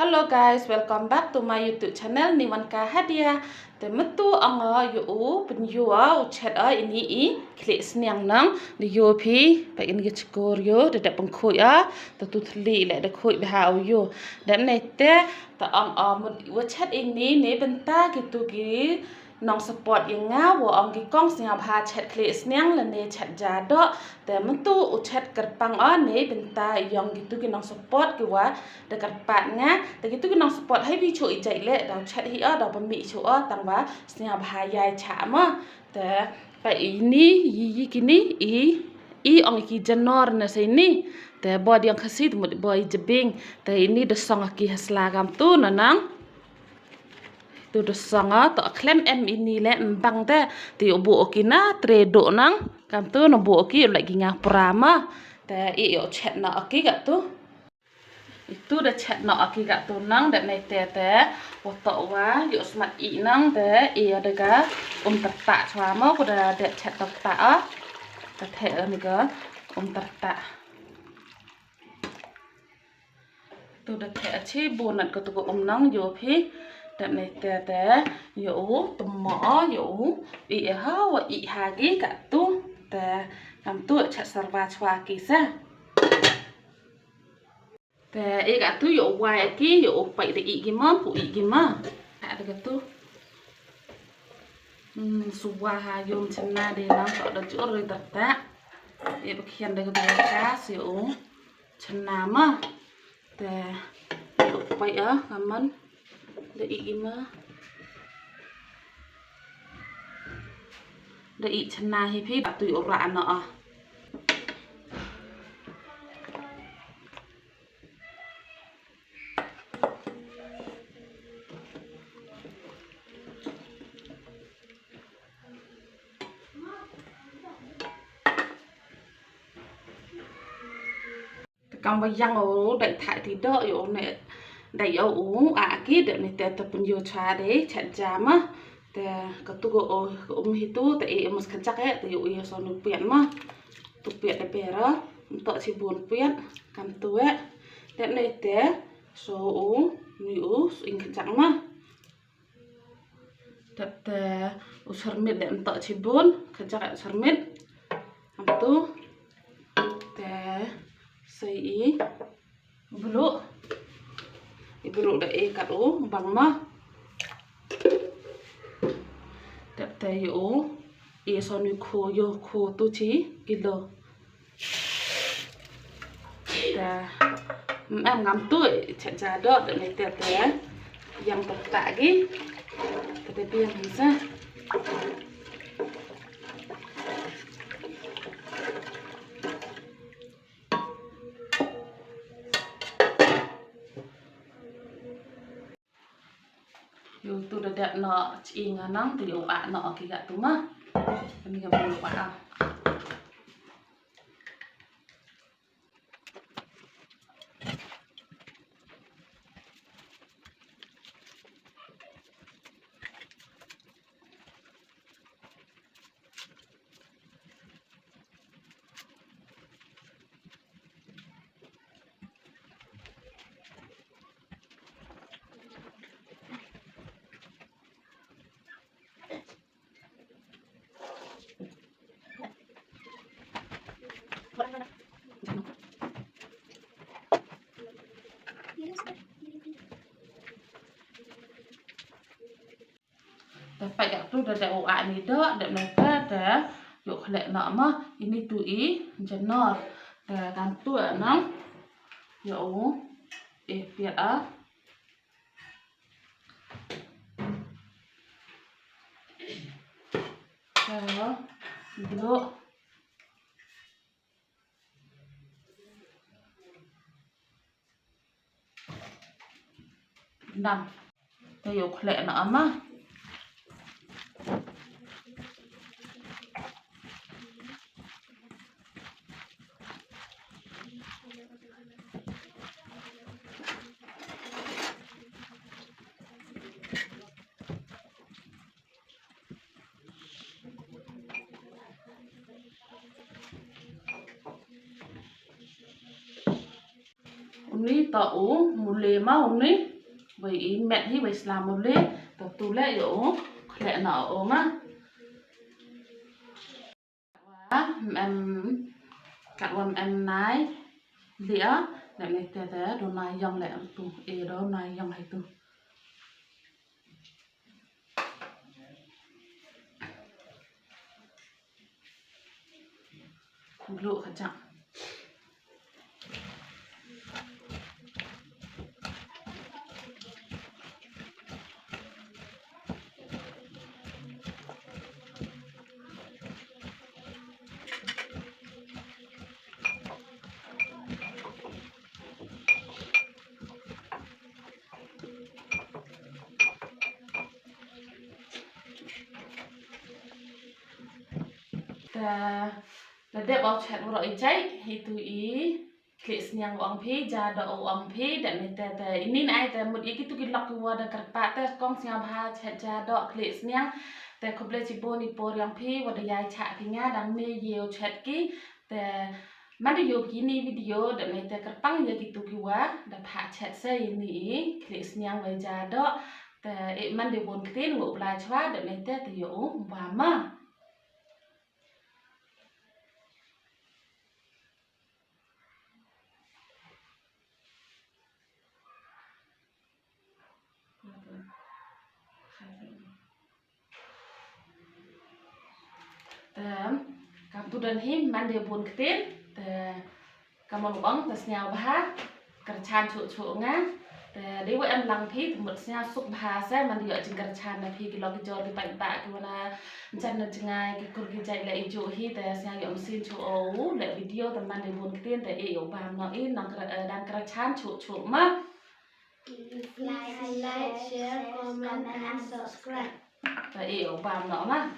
Hello guys, welcome back to my YouTube channel Niwanka Hadiah. Temetu anga yu penyua chat ini klik seniang nang di pi pak ini cikor yo dedak pengkoi tentu teli lek dekoi bahau yo. Dan nete ta mud chat ini ne benta gitu gi nong support yang ngau ang gi kong seniang bah chat klik seniang le ne chat jado temetu chat kerpang ne benta yang gitu gi nong support gi wa de kerpat nga de gitu gi nong support hai bi chu i jai le dang chat hi dang pemi chu tang wa seniang bah yai cha ma te pa ini yi kini i ang ki janor na sini te bod yang khasit mud boy jebing te ini de song ki haslagam tu nanang tu de sanga to klem em ini le bang te ti obu okina tredo nang kam tu no bu oki lagi nga prama te i yo chat na oki ga tu itu de chat na oki ga tu nang de nei te oto wa yo smart i nang te i ada ga terta chwa mo ko de chat terta ta the ni ga terta tu de the chi bonat ko tu ko nang yo phi dan nete yo temo yo i ha i hagi ka tu te kam tu chat sarva chwa ki sa te i ka tu yo wa ki yo pai de i ki ma pu i ki ma ka de tu suwa ha yum chana de na so de chu ri ta ta i ba khian de ka siu chana ma te yo pai kaman de ima de i chana hi phi tu yo ra na cầm vào giang ổ đậy thải thì đỡ yo này đậy ổ kia để này tập pun yo cha đấy chat jam te katu go hitu te emas kacak te yo yo so nu pian ma tu pian de pera to si bon pian kam tu te này te so nu ing kacak ma te usarmit de to si bon kacak usarmit kam tu te sei bulu ibulu da kat bang ma tap tay yo e son ko yo ko tu chi kilo da em ngam tu chat ja do de ne te yang tak gi te pian sa yo tu da no chi nganang tu yo no ki ga tu ma ni ga bulu pa tapi ya tu da ni do da mereka da yo khlek na ma ini tu i jenor da kan tu nang yo piat dulu nam da yo khlek na ma ni tau mule mau ni vậy mẹ hi vậy làm mule tập tu lệ yo lệ nọ ôm á em cắt em nái lĩa lại này té té đồ này dòng lẹ tu e đó này dòng hay tu lộ khả trọng là đẹp ao chặt rồi cháy thì tụi ý klis nyang uang phi ja do uang phi dan ni te ini nai te mut iki tu ki lok ki wada karpa te kong sia bha chat ja do klis nyang te koble chi boni por yang phi wada yai cha ki nga dan me yeu chat ki te man yo ki ni video dan ni te karpang ya ki tu ki wa da pha chat se ini klis nyang we ja do te e man de bon ktin ngo bla chwa dan ni te yo wa ma kamu dan him mandi bun ketin kamu luang tasnya bah kerchan cu nga dewa em lang phi một xe sụp hà xe mandi ở trên kerchan là phi cái lo cái giò cái bánh bạ cái là chân là chân ngay cái con cái chạy lại chỗ hi xe yom xin chỗ ấu lại video tầm mandi bun ketin yếu bàm nó ít nang đang kerchan cu mà like, share, comment and subscribe. yếu bàm nó mà